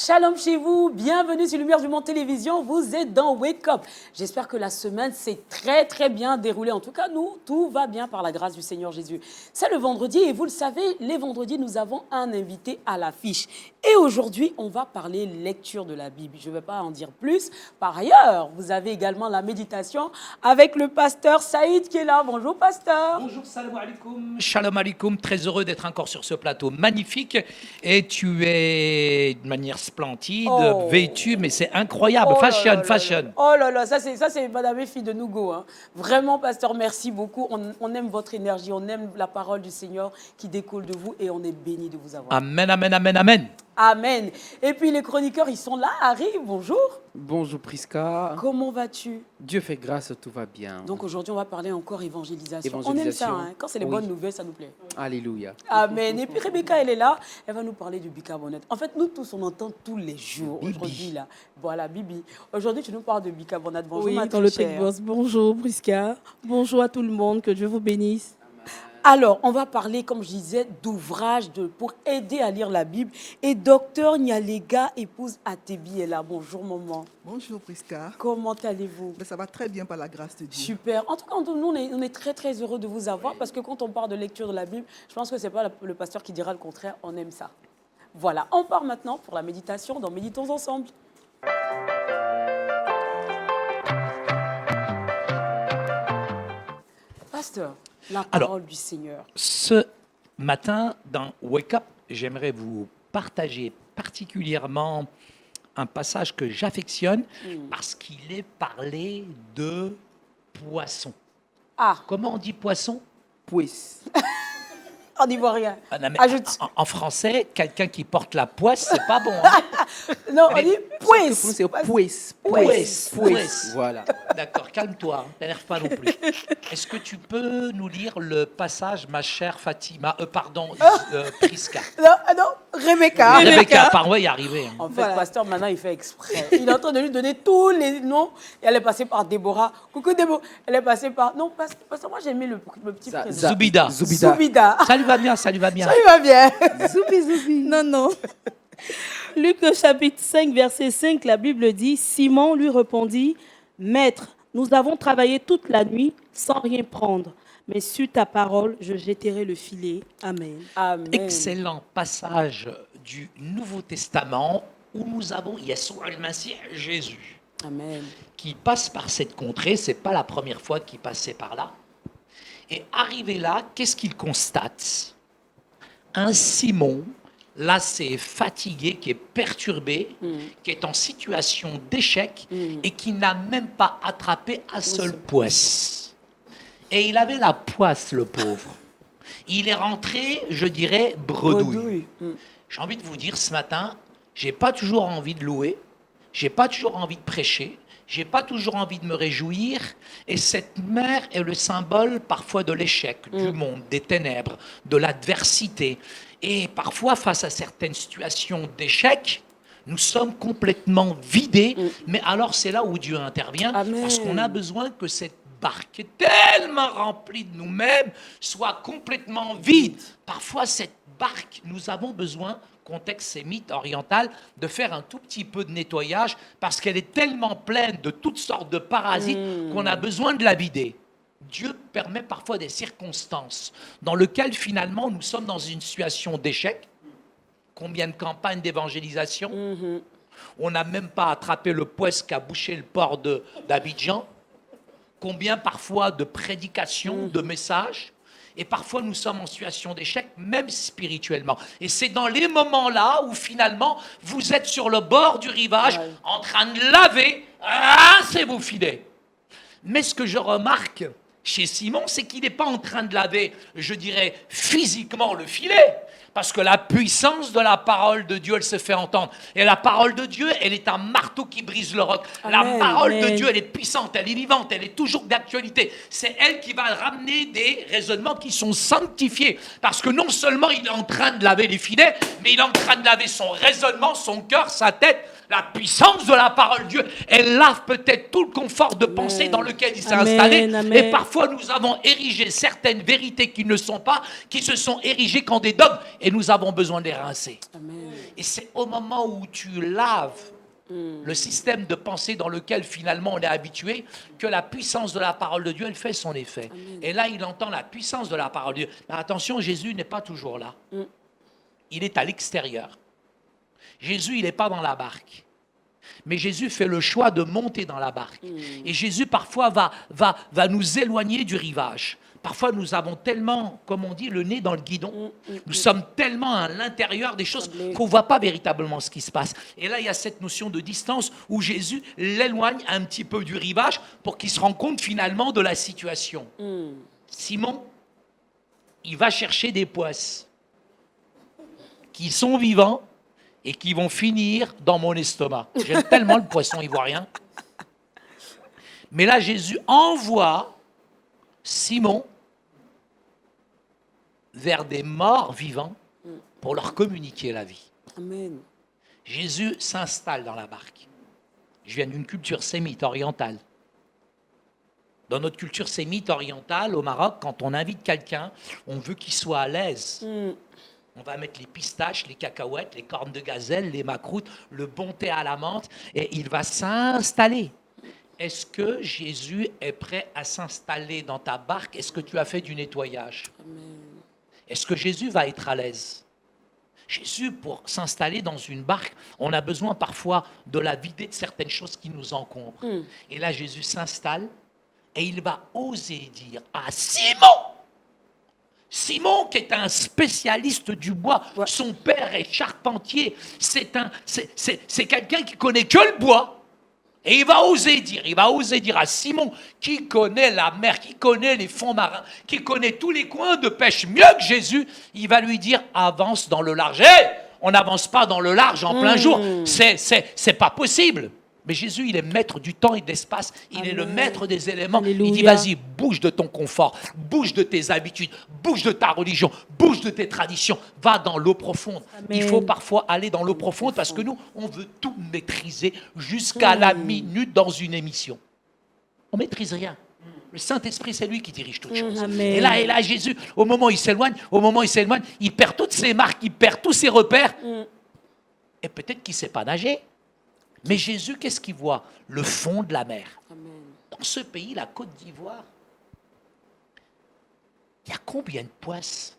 Shalom chez vous, bienvenue sur Lumière du Monde Télévision, vous êtes dans Wake Up. J'espère que la semaine s'est très bien déroulée. En tout cas, nous, tout va bien par la grâce du Seigneur Jésus. C'est le vendredi et vous le savez, les vendredis, nous avons un invité à l'affiche. Et aujourd'hui, on va parler lecture de la Bible. Je ne vais pas en dire plus. Par ailleurs, vous avez également la méditation avec le pasteur Saïd qui est là. Bonjour pasteur. Bonjour, salam alaikum. Shalom alaikum, très heureux d'être encore sur ce plateau magnifique. Et tu es de manière splendide, vêtue, mais c'est incroyable. Fashion. Oh là là, ça c'est Madame et fille de Nougo. Hein. Vraiment, pasteur, merci beaucoup. On aime votre énergie, on aime la parole du Seigneur qui découle de vous et on est béni de vous avoir. Amen. Amen. Et puis les chroniqueurs, ils sont là, arrivent. Bonjour. Bonjour Prisca. Comment vas-tu? Dieu fait grâce, tout va bien. Donc aujourd'hui, on va parler encore évangélisation. On aime ça, hein? Quand c'est les bonnes nouvelles, ça nous plaît. Alléluia. Amen. Et puis Rebecca, elle est là, elle va nous parler du bicarbonate. En fait, nous tous, on entend tous les jours. Aujourd'hui, là, voilà, Bibi. Aujourd'hui, tu nous parles de bicarbonate. Bonjour, ma dans le chère. Boss. Bonjour Prisca. Bonjour à tout le monde, que Dieu vous bénisse. Alors, on va parler, comme je disais, d'ouvrages pour aider à lire la Bible. Et docteur Nyalega, épouse Atebi, est là. Bonjour, maman. Bonjour Prisca. Comment allez-vous? Ça va très bien par la grâce de Dieu. Super. En tout cas, nous, on est très heureux de vous avoir parce que quand on parle de lecture de la Bible, je pense que ce n'est pas le pasteur qui dira le contraire, on aime ça. Voilà, on part maintenant pour la méditation dans Méditons ensemble. Pasteur, la parole du Seigneur. Ce matin, dans Wake Up, j'aimerais vous partager particulièrement un passage que j'affectionne parce qu'il est parlé de poisson. Ah. Comment on dit poisson? Poisse. En ivoirien. Ajoute. En français, quelqu'un qui porte la poisse, c'est pas bon. Hein? Non, on dit poisse. C'est poisse. Voilà. D'accord, calme-toi, t'énerve pas non plus. Est-ce que tu peux nous lire le passage, ma chère Fatima, Prisca? Non, Rebecca. Rebecca, par où y arriver. Hein. En fait, le pasteur, maintenant, il fait exprès. Il est en train de lui donner tous les noms. Et elle est passée par Déborah. Coucou Déborah. Elle est passée par... Non, pasteur, moi, j'ai aimé le petit prénom. Zoubida. Ça lui va bien. Ça lui va bien. Zoubi. Non. Luc chapitre 5, verset 5, la Bible dit, Simon lui répondit, Maître, nous avons travaillé toute la nuit sans rien prendre. Mais sur ta parole, je jetterai le filet. Amen. Excellent passage du Nouveau Testament où nous avons Yeshua al-Masih, Jésus, Amen, qui passe par cette contrée. Ce n'est pas la première fois qu'il passait par là. Et arrivé là, qu'est-ce qu'il constate? Un Simon, lassé, fatigué, qui est perturbé, qui est en situation d'échec et qui n'a même pas attrapé un seul poisse. Et il avait la poisse, le pauvre. Il est rentré, je dirais, bredouille. J'ai envie de vous dire ce matin, j'ai pas toujours envie de louer, j'ai pas toujours envie de prêcher, j'ai pas toujours envie de me réjouir. Et cette mer est le symbole parfois de l'échec, du monde, des ténèbres, de l'adversité. Et parfois, face à certaines situations d'échec, nous sommes complètement vidés. Mais alors, c'est là où Dieu intervient. Amen. Parce qu'on a besoin que cette barque tellement remplie de nous-mêmes soit complètement vide. Parfois, cette barque, nous avons besoin, contexte sémite oriental, de faire un tout petit peu de nettoyage parce qu'elle est tellement pleine de toutes sortes de parasites qu'on a besoin de la vider. Dieu permet parfois des circonstances dans lesquelles finalement nous sommes dans une situation d'échec. Combien de campagnes d'évangélisation? On n'a même pas attrapé le poisse qui a bouché le port d'Abidjan. Combien parfois de prédications, de messages? Et parfois, nous sommes en situation d'échec, même spirituellement. Et c'est dans les moments-là où, finalement, vous êtes sur le bord du rivage, en train de laver, c'est vos filets. Mais ce que je remarque chez Simon, c'est qu'il n'est pas en train de laver, je dirais, physiquement le filet. Parce que la puissance de la parole de Dieu, elle se fait entendre. Et la parole de Dieu, elle est un marteau qui brise le roc. La parole de Dieu, elle est puissante, elle est vivante, elle est toujours d'actualité. C'est elle qui va ramener des raisonnements qui sont sanctifiés. Parce que non seulement il est en train de laver les filets, mais il est en train de laver son raisonnement, son cœur, sa tête. La puissance de la parole de Dieu, elle lave peut-être tout le confort de pensée dans lequel il s'est installé. Et parfois, nous avons érigé certaines vérités qui ne sont pas, qui se sont érigées qu'en des dogmes, et nous avons besoin de les rincer. Amen. Et c'est au moment où tu laves le système de pensée dans lequel finalement on est habitué, que la puissance de la parole de Dieu, elle fait son effet. Amen. Et là, il entend la puissance de la parole de Dieu. Mais attention, Jésus n'est pas toujours là. Il est à l'extérieur. Jésus, il n'est pas dans la barque. Mais Jésus fait le choix de monter dans la barque. Et Jésus, parfois, va nous éloigner du rivage. Parfois, nous avons tellement, comme on dit, le nez dans le guidon. Nous sommes tellement à l'intérieur des choses qu'on ne voit pas véritablement ce qui se passe. Et là, il y a cette notion de distance où Jésus l'éloigne un petit peu du rivage pour qu'il se rende compte finalement de la situation. Simon, il va chercher des poisses qui sont vivants et qui vont finir dans mon estomac. J'aime tellement le poisson ivoirien. Mais là, Jésus envoie Simon vers des morts vivants pour leur communiquer la vie. Amen. Jésus s'installe dans la barque. Je viens d'une culture sémite orientale. Dans notre culture sémite orientale, au Maroc, quand on invite quelqu'un, on veut qu'il soit à l'aise. On va mettre les pistaches, les cacahuètes, les cornes de gazelle, les macroutes, le bon thé à la menthe, et il va s'installer. Est-ce que Jésus est prêt à s'installer dans ta barque? Est-ce que tu as fait du nettoyage? Est-ce que Jésus va être à l'aise? Jésus, pour s'installer dans une barque, on a besoin parfois de la vider de certaines choses qui nous encombrent. Et là, Jésus s'installe et il va oser dire à Simon, qui est un spécialiste du bois, son père est charpentier, c'est quelqu'un qui connaît que le bois. Et il va oser dire à Simon, qui connaît la mer, qui connaît les fonds marins, qui connaît tous les coins de pêche mieux que Jésus, il va lui dire, avance dans le large. On n'avance pas dans le large en plein jour, c'est pas possible. Mais Jésus, il est maître du temps et de l'espace. Il est le maître des éléments. Alléluia. Il dit, vas-y, bouge de ton confort, bouge de tes habitudes, bouge de ta religion, bouge de tes traditions. Va dans l'eau profonde. Amen. Il faut parfois aller dans l'eau profonde parce que nous, on veut tout maîtriser jusqu'à la minute dans une émission. On ne maîtrise rien. Le Saint-Esprit, c'est lui qui dirige toutes choses. Amen. Et là, Jésus, au moment où il s'éloigne, il perd toutes ses marques, il perd tous ses repères. Et peut-être qu'il ne sait pas nager. Mais Jésus, qu'est-ce qu'il voit? Le fond de la mer. Amen. Dans ce pays, la Côte d'Ivoire, il y a combien de poisses?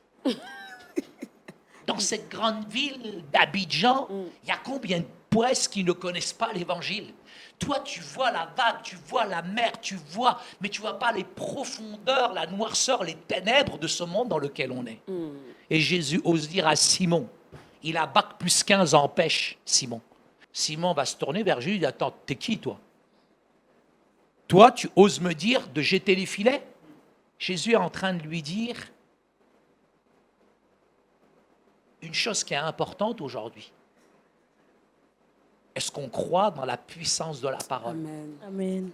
Dans cette grande ville d'Abidjan, il y a combien de poisses qui ne connaissent pas l'Évangile? Toi, tu vois la vague, tu vois la mer, mais tu ne vois pas les profondeurs, la noirceur, les ténèbres de ce monde dans lequel on est. Et Jésus ose dire à Simon, il a bac plus 15 en pêche, Simon. Simon va se tourner vers Jésus et dit, attends, t'es qui toi? Toi, tu oses me dire de jeter les filets? Jésus est en train de lui dire une chose qui est importante aujourd'hui. Est-ce qu'on croit dans la puissance de la parole? Amen. Amen.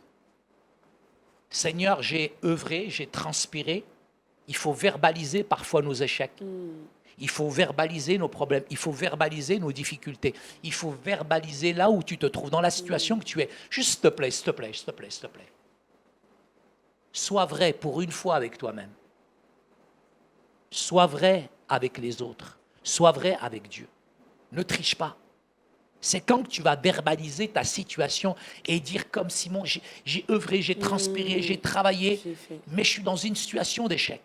Seigneur, j'ai œuvré, j'ai transpiré. Il faut verbaliser parfois nos échecs. Il faut verbaliser nos problèmes. Il faut verbaliser nos difficultés. Il faut verbaliser là où tu te trouves, dans la situation que tu es. Juste s'il te plaît, s'il te plaît, s'il te plaît, s'il te plaît. Sois vrai pour une fois avec toi-même. Sois vrai avec les autres. Sois vrai avec Dieu. Ne triche pas. C'est quand tu vas verbaliser ta situation et dire comme Simon, j'ai œuvré, j'ai transpiré, j'ai travaillé, J'ai fait. mais je suis dans une situation d'échec.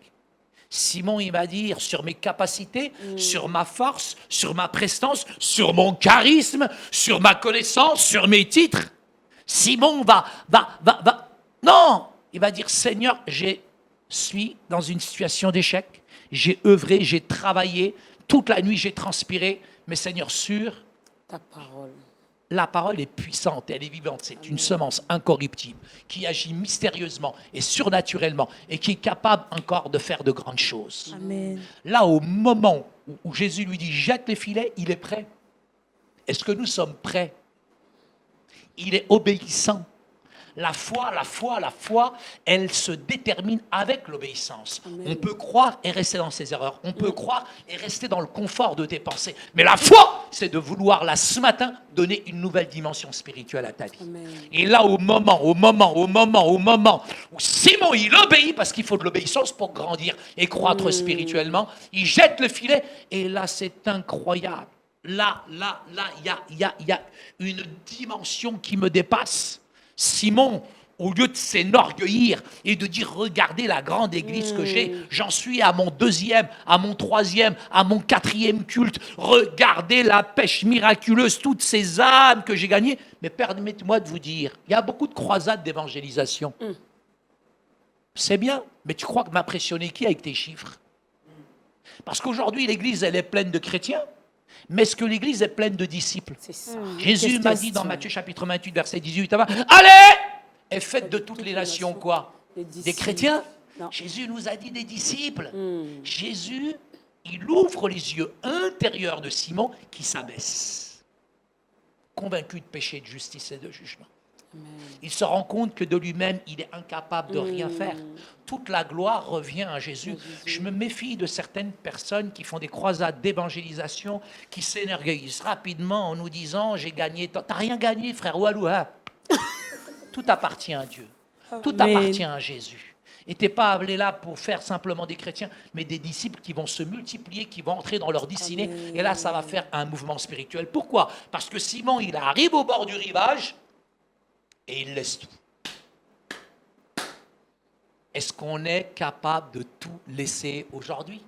Simon, il va dire sur mes capacités, sur ma force, sur ma prestance, sur mon charisme, sur ma connaissance, sur mes titres. Simon va. Non, il va dire Seigneur, je suis dans une situation d'échec. J'ai œuvré, j'ai travaillé, toute la nuit j'ai transpiré, mais Seigneur, sur Ta parole. la parole est puissante, elle est vivante. C'est une semence incorruptible qui agit mystérieusement et surnaturellement et qui est capable encore de faire de grandes choses. Amen. Là, au moment où Jésus lui dit jette les filets, il est prêt. Est-ce que nous sommes prêts? Il est obéissant. La foi, elle se détermine avec l'obéissance. Amen. On peut croire et rester dans ses erreurs. On peut croire et rester dans le confort de tes pensées. Mais la foi, c'est de vouloir, là, ce matin, donner une nouvelle dimension spirituelle à ta vie. Amen. Et là, au moment où Simon, il obéit, parce qu'il faut de l'obéissance pour grandir et croître spirituellement, il jette le filet. Et là, c'est incroyable. il y a une dimension qui me dépasse. Simon, au lieu de s'enorgueillir et de dire, regardez la grande église que j'ai, j'en suis à mon 2e, à mon 3e, à mon 4e culte. Regardez la pêche miraculeuse, toutes ces âmes que j'ai gagnées. Mais permettez-moi de vous dire, il y a beaucoup de croisades d'évangélisation. C'est bien, mais tu crois que m'impressionner qui avec tes chiffres? Parce qu'aujourd'hui, l'église, elle est pleine de chrétiens. Mais est-ce que l'église est pleine de disciples? C'est ça. Jésus m'a dit dans Matthieu chapitre 28, verset 18, allez et faites de toutes les nations quoi? Des chrétiens? Non. Jésus nous a dit des disciples. Jésus, il ouvre les yeux intérieurs de Simon qui s'abaisse, convaincu de péché, de justice et de jugement. Il se rend compte que de lui-même, il est incapable de rien faire. Toute la gloire revient à Jésus. Je me méfie de certaines personnes qui font des croisades d'évangélisation, qui s'énergueillissent rapidement en nous disant « j'ai gagné ». T'as rien gagné, frère Walouha. Tout appartient à Dieu. Tout appartient à Jésus. Et tu n'es pas appelé là pour faire simplement des chrétiens, mais des disciples qui vont se multiplier, qui vont entrer dans leur destinée. Et là, ça va faire un mouvement spirituel. Pourquoi? Parce que Simon, il arrive au bord du rivage, et il laisse tout. Est-ce qu'on est capable de tout laisser aujourd'hui?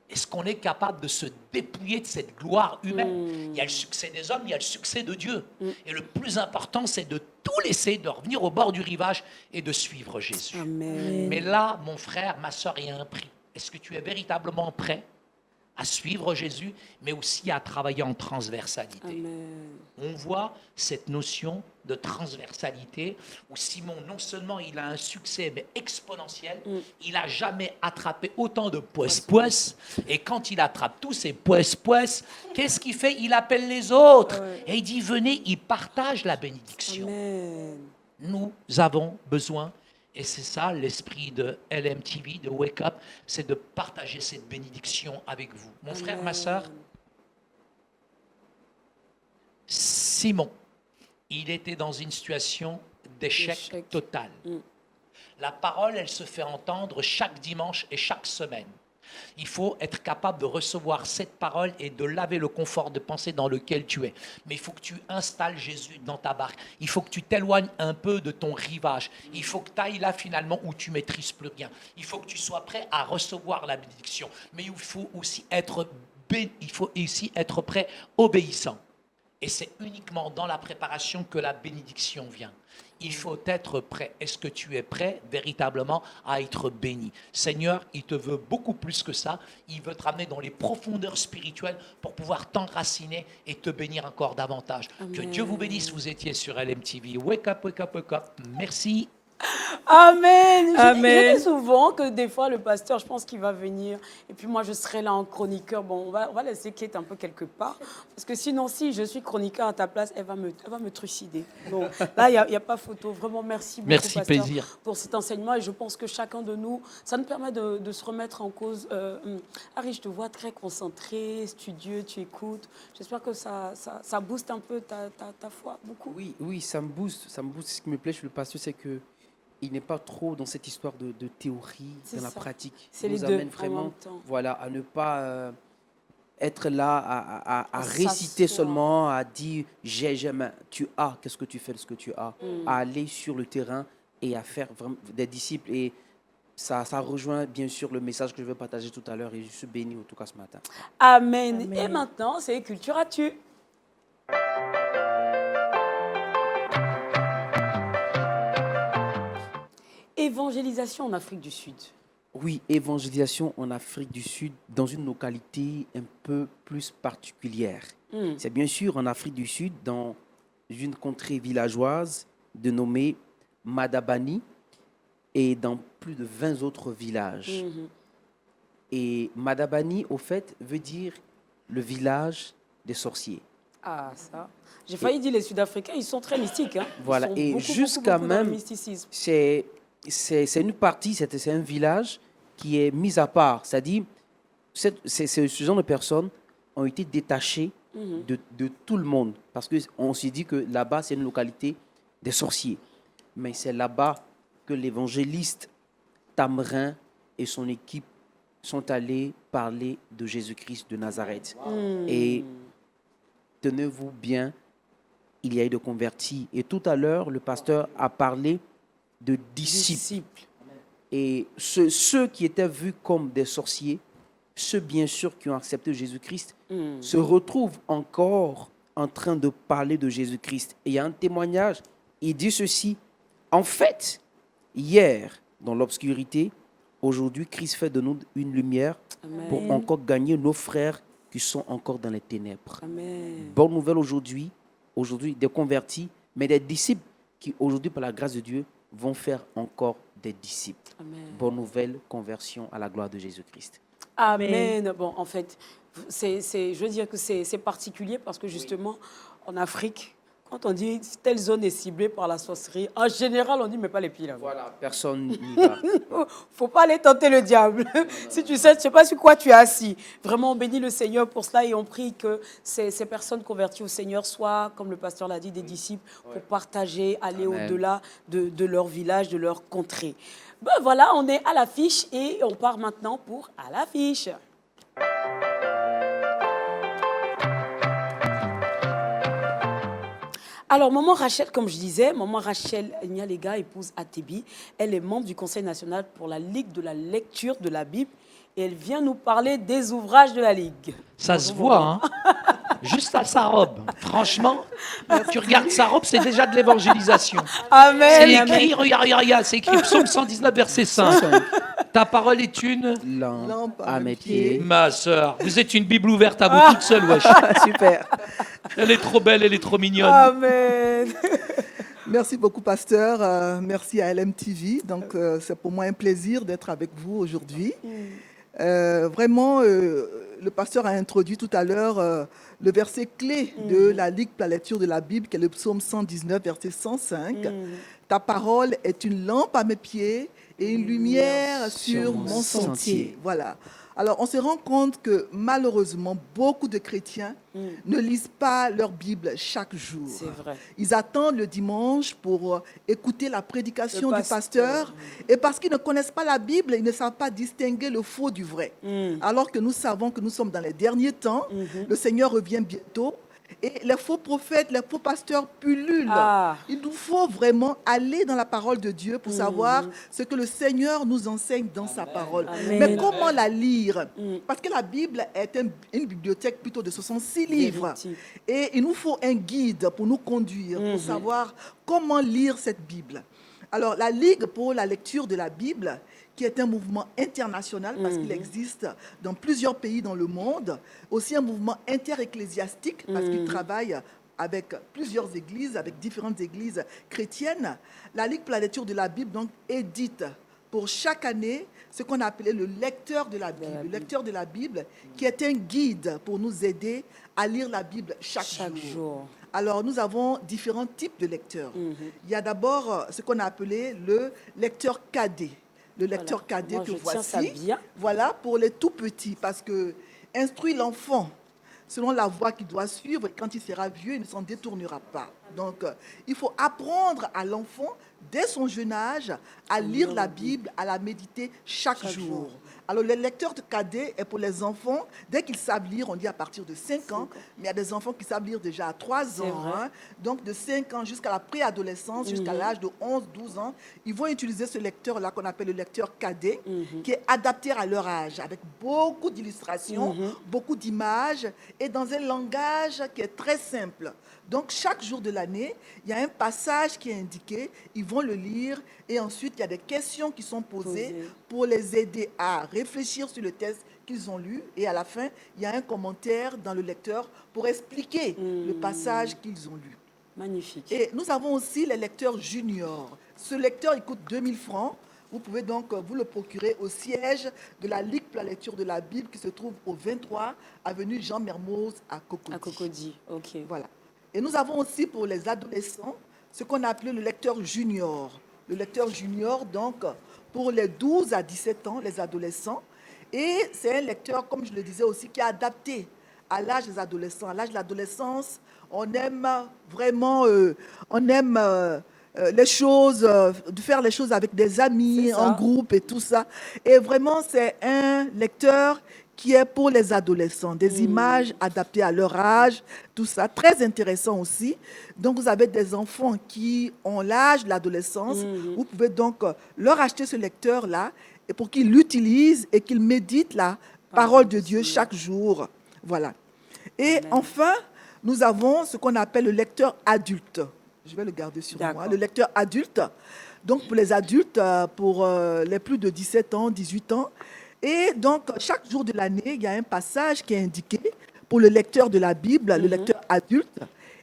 Est-ce qu'on est capable de se dépouiller de cette gloire humaine? Il y a le succès des hommes, il y a le succès de Dieu. Et le plus important, c'est de tout laisser, de revenir au bord du rivage et de suivre Jésus. Amen. Mais là, mon frère, ma soeur, il y a un prix. Est-ce que tu es véritablement prêt à suivre Jésus, mais aussi à travailler en transversalité? Amen. On voit cette notion de transversalité où Simon, non seulement il a un succès, mais exponentiel, il n'a jamais attrapé autant de poisse-poisse, et quand il attrape tous ces poisse-poisse, qu'est-ce qu'il fait? Il appelle les autres, et il dit, venez, il partage la bénédiction. Amen. Nous avons besoin, et c'est ça l'esprit de LMTV, de Wake Up, c'est de partager cette bénédiction avec vous. Mon frère, ma soeur, Simon, il était dans une situation d'échec total. La parole, elle se fait entendre chaque dimanche et chaque semaine. Il faut être capable de recevoir cette parole et de laver le confort de pensée dans lequel tu es. Mais il faut que tu installes Jésus dans ta barque. Il faut que tu t'éloignes un peu de ton rivage. Il faut que tu ailles là finalement où tu maîtrises plus rien. Il faut que tu sois prêt à recevoir la bénédiction. Mais il faut aussi être prêt, obéissant. Et c'est uniquement dans la préparation que la bénédiction vient. Il faut être prêt. Est-ce que tu es prêt véritablement à être béni? Seigneur, il te veut beaucoup plus que ça. Il veut te ramener dans les profondeurs spirituelles pour pouvoir t'enraciner et te bénir encore davantage. Amen. Que Dieu vous bénisse. Vous étiez sur LMTV. Wake up, wake up, wake up. Merci. Amen. Amen. Je dis souvent que des fois, le pasteur, je pense qu'il va venir. Et puis moi, je serai là en chroniqueur. Bon, on va laisser Kate un peu quelque part. Parce que sinon, si je suis chroniqueur à ta place, elle va me trucider. Donc là, il n'y a pas photo. Vraiment, merci beaucoup, merci, pasteur, plaisir. pour cet enseignement. Et je pense que chacun de nous, ça nous permet de se remettre en cause. Harry, je te vois très concentré, studieux, tu écoutes. J'espère que ça booste un peu ta foi, beaucoup. Oui, ça me booste. Ce qui me plaît chez le pasteur, c'est que il n'est pas trop dans cette histoire de théorie, dans la pratique. C'est il nous les deux amène vraiment à ne pas être là à réciter seulement, à dire j'aime, tu as, qu'est-ce que tu fais de ce que tu as, à aller sur le terrain et à faire vraiment des disciples. Et ça rejoint bien sûr le message que je vais partager tout à l'heure et je suis béni en tout cas ce matin. Amen. Amen. Et maintenant, c'est Culture Actu. Évangélisation en Afrique du Sud. Oui, évangélisation en Afrique du Sud dans une localité un peu plus particulière. C'est bien sûr en Afrique du Sud, dans une contrée villageoise dénommée Madabani et dans plus de 20 autres villages. Et Madabani, au fait, veut dire le village des sorciers. Ah, ça. J'ai failli dire les Sud-Africains, ils sont très mystiques. Hein. Voilà, et jusqu'à même, c'est une partie, c'est un village qui est mis à part. C'est-à-dire, ce genre de personnes ont été détachées de tout le monde. Parce qu'on s'est dit que là-bas, c'est une localité des sorciers. Mais c'est là-bas que l'évangéliste Tamarin et son équipe sont allés parler de Jésus-Christ de Nazareth. Et tenez-vous bien, il y a eu de convertis. Et tout à l'heure, le pasteur a parlé de disciples. Et ceux qui étaient vus comme des sorciers, ceux bien sûr qui ont accepté Jésus-Christ, se retrouvent encore en train de parler de Jésus-Christ. Et il y a un témoignage, il dit ceci: en fait, hier, dans l'obscurité, aujourd'hui, Christ fait de nous une lumière pour encore gagner nos frères qui sont encore dans les ténèbres. Amen. Bonne nouvelle aujourd'hui, des convertis, mais des disciples qui aujourd'hui, par la grâce de Dieu, vont faire encore des disciples. Amen. Bonne nouvelle, conversion à la gloire de Jésus-Christ. Amen. Bon, en fait, je veux dire que c'est particulier parce que justement, en Afrique, quand on dit telle zone est ciblée par la sorcellerie, en général, on dit mais pas les pieds là. Voilà, personne n'y va. Faut pas aller tenter le diable. Si tu sais, je sais pas sur quoi tu es assis. Vraiment, on bénit le Seigneur pour cela et on prie que ces personnes converties au Seigneur soient, comme le pasteur l'a dit, des disciples pour partager, aller au-delà de leur village, de leur contrée. Ben voilà, on est à l'affiche et on part maintenant pour à l'affiche. Alors, maman Rachel, comme je disais, maman Rachel Nyalega, épouse Atebi, elle est membre du Conseil national pour la Ligue de la lecture de la Bible et elle vient nous parler des ouvrages de la Ligue. Ça se voit, hein. Juste à sa robe. Franchement, tu regardes sa robe, c'est déjà de l'évangélisation. Amen. C'est écrit, regarde, c'est écrit Psaume 119, verset 5. Ta parole est une... Lampe à mes pieds. Ma sœur, vous êtes une Bible ouverte à vous toute seule, wesh. Super. Elle est trop belle, elle est trop mignonne. Amen. Merci beaucoup, pasteur. Merci à LMTV. Donc, c'est pour moi un plaisir d'être avec vous aujourd'hui. Vraiment, le pasteur a introduit tout à l'heure le verset clé de la Ligue pour la lecture de la Bible, qui est le psaume 119, verset 105. Ta parole est une lampe à mes pieds et une lumière sur mon sentier. Voilà. Alors, on se rend compte que malheureusement, beaucoup de chrétiens ne lisent pas leur Bible chaque jour. C'est vrai. Ils attendent le dimanche pour écouter la prédication du pasteur. Et parce qu'ils ne connaissent pas la Bible, ils ne savent pas distinguer le faux du vrai. Alors que nous savons que nous sommes dans les derniers temps, le Seigneur revient bientôt. Et les faux prophètes, les faux pasteurs pullulent. Il nous faut vraiment aller dans la parole de Dieu pour savoir ce que le Seigneur nous enseigne dans sa parole. Mais comment la lire? Parce que la Bible est une bibliothèque plutôt de 66 livres. Et il nous faut un guide pour nous conduire, pour savoir comment lire cette Bible. Alors, la Ligue pour la lecture de la Bible, qui est un mouvement international parce qu'il existe dans plusieurs pays dans le monde, aussi un mouvement interecclésiastique parce qu'il travaille avec plusieurs églises, avec différentes églises chrétiennes. La Ligue pour la lecture de la Bible donc édite pour chaque année ce qu'on a appelé le lecteur de la Bible. Le lecteur de la Bible qui est un guide pour nous aider à lire la Bible chaque jour. Alors, nous avons différents types de lecteurs. Il y a d'abord ce qu'on a appelé le lecteur cadet. Le lecteur cadet que voici, voilà, pour les tout petits, parce que instruit l'enfant selon la voie qu'il doit suivre, et quand il sera vieux, il ne s'en détournera pas. Donc, il faut apprendre à l'enfant, dès son jeune âge, à lire la Bible, à la méditer chaque jour. Alors, le lecteur de cadet est pour les enfants, dès qu'ils savent lire, on dit à partir de 5 ans, mais il y a des enfants qui savent lire déjà à 3 ans. Hein, donc, de 5 ans jusqu'à la préadolescence, jusqu'à l'âge de 11-12 ans, ils vont utiliser ce lecteur-là qu'on appelle le lecteur cadet, qui est adapté à leur âge, avec beaucoup d'illustrations, beaucoup d'images, et dans un langage qui est très simple. Donc, chaque jour de l'année, il y a un passage qui est indiqué, ils vont le lire, et ensuite, il y a des questions qui sont posées pour les aider à réfléchir sur le texte qu'ils ont lu, et à la fin, il y a un commentaire dans le lecteur pour expliquer le passage qu'ils ont lu. Magnifique. Et nous avons aussi les lecteurs juniors. Ce lecteur, il coûte 2000 francs. Vous pouvez donc vous le procurer au siège de la Ligue pour la lecture de la Bible qui se trouve au 23 avenue Jean Mermoz à Cocody. À Cocody, ok. Voilà. Et nous avons aussi pour les adolescents ce qu'on a appelé le lecteur junior. Le lecteur junior, donc, pour les 12 à 17 ans, les adolescents. Et c'est un lecteur, comme je le disais aussi, qui est adapté à l'âge des adolescents. À l'âge de l'adolescence, on aime vraiment les choses, de faire les choses avec des amis, en groupe et tout ça. Et vraiment, c'est un lecteur qui est pour les adolescents, des images adaptées à leur âge, tout ça, très intéressant aussi. Donc, vous avez des enfants qui ont l'âge de l'adolescence, vous pouvez donc leur acheter ce lecteur-là et pour qu'ils l'utilisent et qu'ils méditent la parole de Dieu chaque jour. Voilà. Et enfin, nous avons ce qu'on appelle le lecteur adulte. Je vais le garder sur moi. Le lecteur adulte. Donc, pour les adultes, pour les plus de 17 ans, 18 ans. Et donc, chaque jour de l'année, il y a un passage qui est indiqué pour le lecteur de la Bible, le lecteur adulte.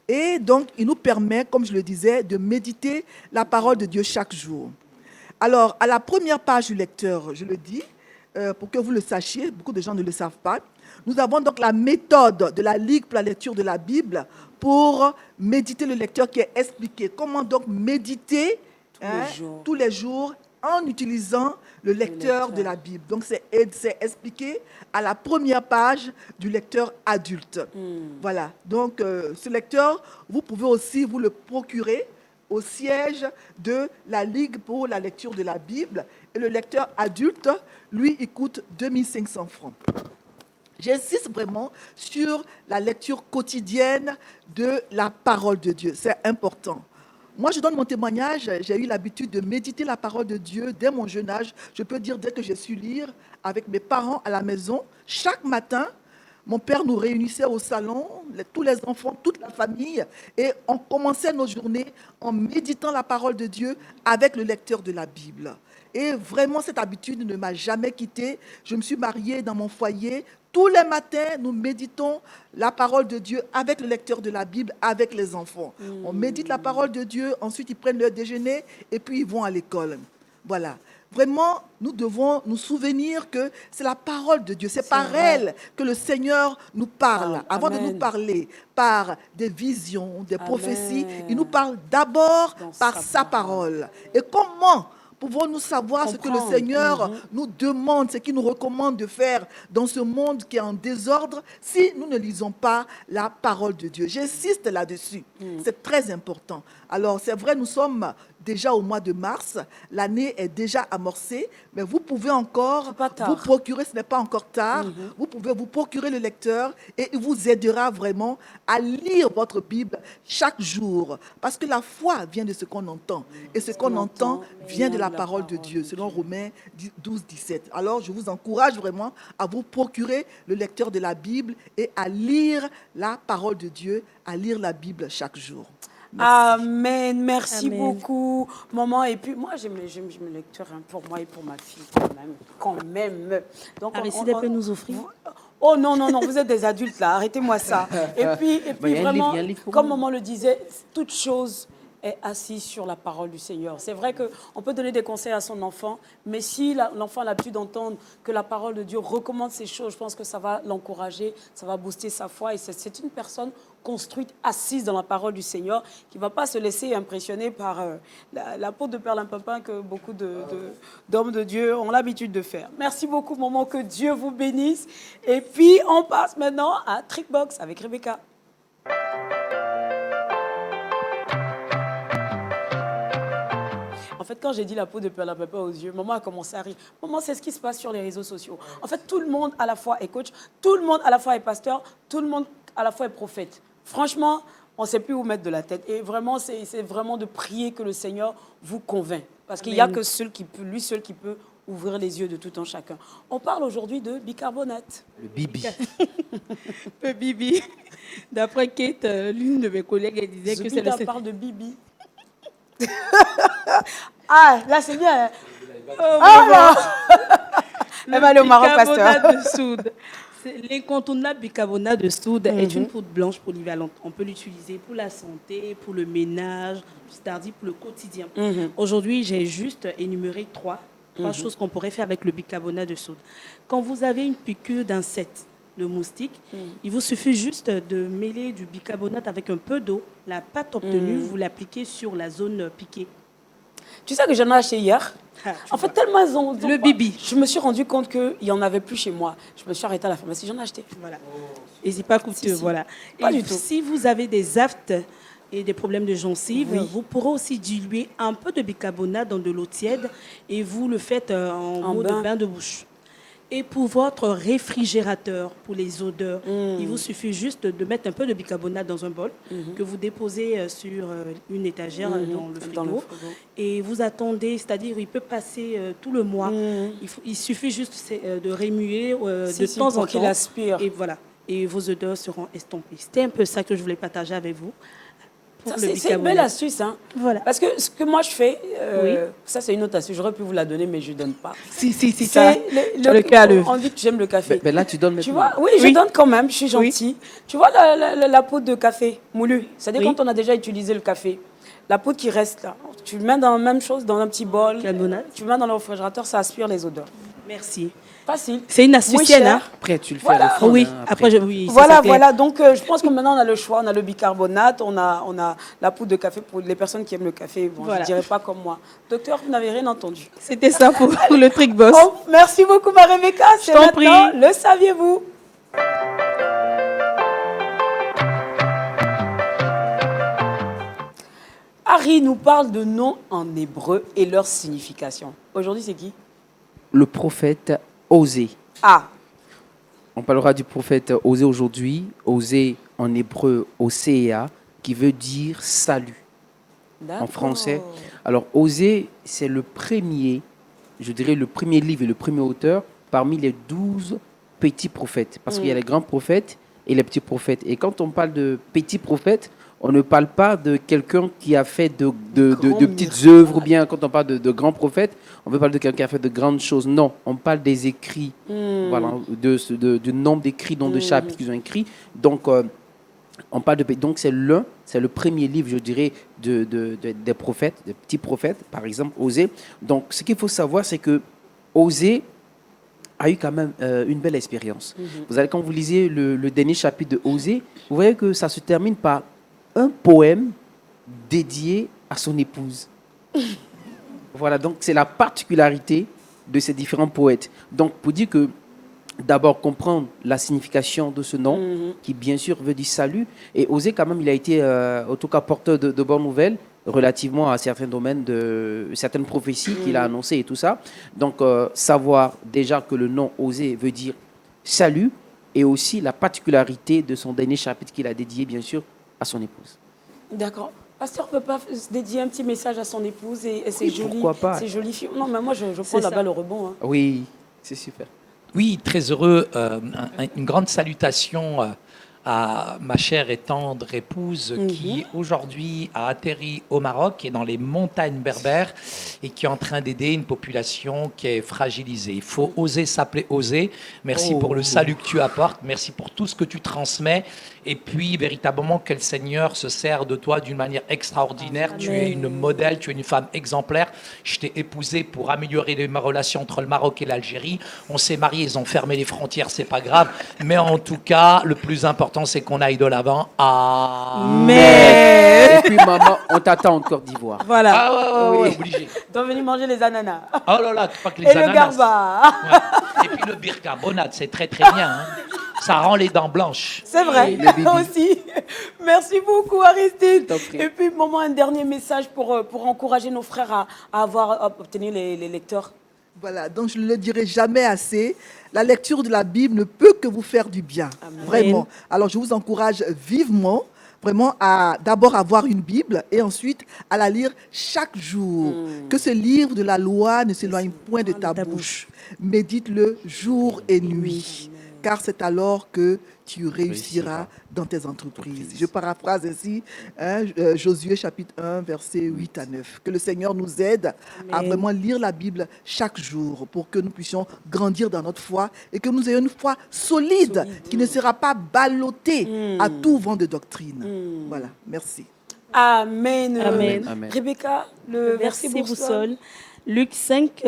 Et donc, il nous permet, comme je le disais, de méditer la parole de Dieu chaque jour. Alors, à la première page du lecteur, je le dis, pour que vous le sachiez, beaucoup de gens ne le savent pas, nous avons donc la méthode de la Ligue pour la lecture de la Bible pour méditer le lecteur qui est expliqué. Comment donc méditer tous les jours en utilisant le lecteur de la Bible. Donc, c'est expliqué à la première page du lecteur adulte. Voilà. Donc, ce lecteur, vous pouvez aussi vous le procurer au siège de la Ligue pour la lecture de la Bible. Et le lecteur adulte, lui, il coûte 2500 francs. J'insiste vraiment sur la lecture quotidienne de la parole de Dieu. C'est important. Moi, je donne mon témoignage. J'ai eu l'habitude de méditer la parole de Dieu dès mon jeune âge. Je peux dire, dès que j'ai su lire avec mes parents à la maison, chaque matin, mon père nous réunissait au salon, tous les enfants, toute la famille, et on commençait nos journées en méditant la parole de Dieu avec le lecteur de la Bible. Et vraiment, cette habitude ne m'a jamais quittée. Je me suis mariée dans mon foyer. Tous les matins, nous méditons la parole de Dieu avec le lecteur de la Bible, avec les enfants. On médite la parole de Dieu, ensuite ils prennent leur déjeuner et puis ils vont à l'école. Voilà. Vraiment, nous devons nous souvenir que c'est la parole de Dieu. C'est par elle que le Seigneur nous parle. Avant de nous parler par des visions, des prophéties, il nous parle d'abord par sa parole. Et comment pouvons-nous savoir ce que le Seigneur nous demande, ce qu'il nous recommande de faire dans ce monde qui est en désordre si nous ne lisons pas la parole de Dieu? J'insiste là-dessus. C'est très important. Alors, c'est vrai, nous sommes déjà au mois de mars. L'année est déjà amorcée, mais vous pouvez encore vous procurer, ce n'est pas encore tard, vous pouvez vous procurer le lecteur et il vous aidera vraiment à lire votre Bible chaque jour. Parce que la foi vient de ce qu'on entend. Et ce qu'on entend vient de la parole de Dieu, selon Romains 12, 17. Alors, je vous encourage vraiment à vous procurer le lecteur de la Bible et à lire la parole de Dieu, à lire la Bible chaque jour. Merci. Amen. Merci beaucoup, maman. Et puis, moi, j'aime le lecteur pour moi et pour ma fille, quand même. Donc, Aristide peut nous offrir. Oh non, non, non, vous êtes des adultes, là. Arrêtez-moi ça. Et puis vraiment, comme maman le disait, toute chose est assise sur la parole du Seigneur. C'est vrai qu'on peut donner des conseils à son enfant, mais si l'enfant a l'habitude d'entendre que la parole de Dieu recommande ces choses, je pense que ça va l'encourager, ça va booster sa foi. Et c'est une personne construite, assise dans la parole du Seigneur, qui ne va pas se laisser impressionner par la peau de perlimpinpin que beaucoup d'hommes de Dieu ont l'habitude de faire. Merci beaucoup, maman, que Dieu vous bénisse. Et puis, on passe maintenant à Trickbox avec Rebecca. En fait, quand j'ai dit la peau de perlimpinpin aux yeux, maman a commencé à rire. Maman, c'est ce qui se passe sur les réseaux sociaux. En fait, tout le monde à la fois est coach, tout le monde à la fois est pasteur, tout le monde à la fois est prophète. Franchement, on ne sait plus où mettre de la tête. Et vraiment, c'est vraiment de prier que le Seigneur vous convainc. Parce qu'il n'y a que lui seul qui peut ouvrir les yeux de tout un chacun. On parle aujourd'hui de bicarbonate. Le bibi. Le bibi. D'après Kate, l'une de mes collègues, elle disait que c'est le... parle de bibi. Ah, là, c'est bien. Ah, là. Elle va aller au Maroc, pasteur. De soude. L'incontournable bicarbonate de soude est une poudre blanche polyvalente. On peut l'utiliser pour la santé, pour le ménage, c'est-à-dire pour le quotidien. Aujourd'hui, j'ai juste énuméré trois choses qu'on pourrait faire avec le bicarbonate de soude. Quand vous avez une piqûre d'insecte, de moustique, il vous suffit juste de mêler du bicarbonate avec un peu d'eau. La pâte obtenue, vous l'appliquez sur la zone piquée. Tu sais que j'en ai acheté hier. En fait, tellement ils ont... Le bibi. Je me suis rendu compte qu'il n'y en avait plus chez moi. Je me suis arrêtée à la pharmacie, j'en ai acheté. Voilà. Et c'est pas coûteux, voilà. Pas du tout. Si vous avez des aftes, et des problèmes de gencives, vous pourrez aussi diluer un peu de bicarbonate dans de l'eau tiède et vous le faites en mode de bain de bouche. Et pour votre réfrigérateur, pour les odeurs, il vous suffit juste de mettre un peu de bicarbonate dans un bol que vous déposez sur une étagère dans le frigo. Et vous attendez, c'est-à-dire il peut passer tout le mois. Il suffit juste de remuer de temps en temps. Qu'il aspire. Et voilà. Et vos odeurs seront estompées. C'était un peu ça que je voulais partager avec vous. C'est une belle astuce, hein. Voilà. Parce que ce que moi je fais, ça c'est une autre astuce, j'aurais pu vous la donner, mais je ne donne pas. Si, ça. On dit que j'aime le café. Mais là, tu donnes Tu maintenant. vois, oui, je donne quand même, je suis gentille. Tu vois la poudre de café moulu, c'est-à-dire quand on a déjà utilisé le café, la poudre qui reste là, tu le mets dans la même chose, dans un petit bol, tu le mets dans le réfrigérateur, ça aspire les odeurs. Merci. Facile. C'est une astucienne, hein? Après, tu le fais Voilà. à la fin, Oui, hein, après, oui. Voilà. Donc, je pense que maintenant, on a le choix. On a le bicarbonate, on a la poudre de café pour les personnes qui aiment le café. Bon, je ne dirais pas comme moi. Docteur, vous n'avez rien entendu. C'était ça pour le trick boss. Oh, merci beaucoup, ma Rebecca. C'est maintenant, le saviez-vous? Harry nous parle de noms en hébreu et leur signification. Aujourd'hui, c'est qui? Le prophète Osée. Ah. On parlera du prophète Osée aujourd'hui. Osée en hébreu, Osea, qui veut dire salut en français. Alors, Osée, c'est le premier, je dirais le premier livre et le premier auteur parmi les 12 petits prophètes. Parce qu'il y a les grands prophètes et les petits prophètes. Et quand on parle de petits prophètes, on ne parle pas de quelqu'un qui a fait de petites œuvres, ou bien quand on parle de grands prophètes, on veut parler de quelqu'un qui a fait de grandes choses. Non, on parle des écrits, voilà, du nombre d'écrits, nombre de chapitres qu'ils ont écrits. Donc, on parle donc c'est le premier livre, je dirais, des prophètes, des petits prophètes, par exemple, Osée. Donc, ce qu'il faut savoir, c'est que Osée a eu quand même une belle expérience. Vous allez, quand vous lisez le dernier chapitre de Osée, vous voyez que ça se termine par un poème dédié à son épouse. Voilà, donc c'est la particularité de ces différents poètes. Donc, pour dire que, d'abord, comprendre la signification de ce nom, qui bien sûr veut dire salut, et Osée, quand même, il a été, en tout cas, porteur de bonnes nouvelles relativement à certains domaines, certaines prophéties qu'il a annoncées et tout ça. Donc, savoir déjà que le nom Osée veut dire salut, et aussi la particularité de son dernier chapitre qu'il a dédié, bien sûr, à son épouse. D'accord. Pasteur ne peut pas dédier un petit message à son épouse et ses jolies filles. Non, mais moi, je prends la balle au rebond. Hein. Oui, c'est super. Oui, très heureux. Une grande salutation à ma chère et tendre épouse qui aujourd'hui a atterri au Maroc et dans les montagnes berbères et qui est en train d'aider une population qui est fragilisée. Il faut oser s'appeler Osée. Merci pour le salut que tu apportes. Merci pour tout ce que tu transmets. Et puis, véritablement, que le Seigneur se sert de toi d'une manière extraordinaire. Amen. Tu es une modèle, tu es une femme exemplaire. Je t'ai épousée pour améliorer ma relation entre le Maroc et l'Algérie. On s'est mariés, ils ont fermé les frontières, c'est pas grave. Mais en tout cas, le plus important, c'est qu'on aille de l'avant. Amen. Et puis, maman, on t'attend en Côte d'Ivoire. Voilà. Ah ouais, obligé. Donc, venez manger les ananas. Oh là là, pas que les et ananas. Et le garba. Ouais. Et puis le bicarbonate, c'est très très bien. Hein. Ça rend les dents blanches. C'est vrai, aussi. Merci beaucoup, Aristide. Et puis, maman, un dernier message pour encourager nos frères à obtenir les lecteurs. Voilà, donc je ne le dirai jamais assez. La lecture de la Bible ne peut que vous faire du bien. Amen. Vraiment. Alors, je vous encourage vivement, vraiment, à d'abord avoir une Bible et ensuite à la lire chaque jour. Que ce livre de la loi ne s'éloigne point de ta bouche. Médite-le jour et nuit. Car c'est alors que tu réussiras dans tes entreprises. Je paraphrase ainsi Josué chapitre 1, versets 8 à 9. Que le Seigneur nous aide à vraiment lire la Bible chaque jour pour que nous puissions grandir dans notre foi et que nous ayons une foi solide qui ne sera pas ballottée à tout vent de doctrine. Voilà, merci. Amen. Amen. Amen. Rebecca, le verset boussole. Luc 5,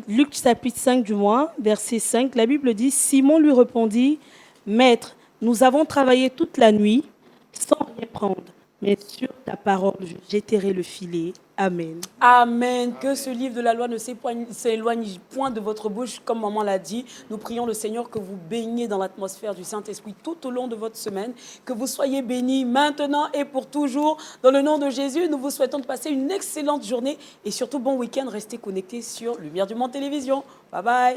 Luc chapitre 5 du mois, verset 5, la Bible dit « Simon lui répondit, « Maître, nous avons travaillé toute la nuit sans rien prendre, mais sur ta parole, je jetterai le filet. » Amen. Amen. Que ce livre de la loi ne s'éloigne point de votre bouche, comme maman l'a dit. Nous prions le Seigneur que vous baigniez dans l'atmosphère du Saint-Esprit tout au long de votre semaine, que vous soyez bénis maintenant et pour toujours. Dans le nom de Jésus, nous vous souhaitons de passer une excellente journée et surtout bon week-end. Restez connectés sur Lumière du Monde Télévision. Bye bye.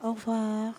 Au revoir.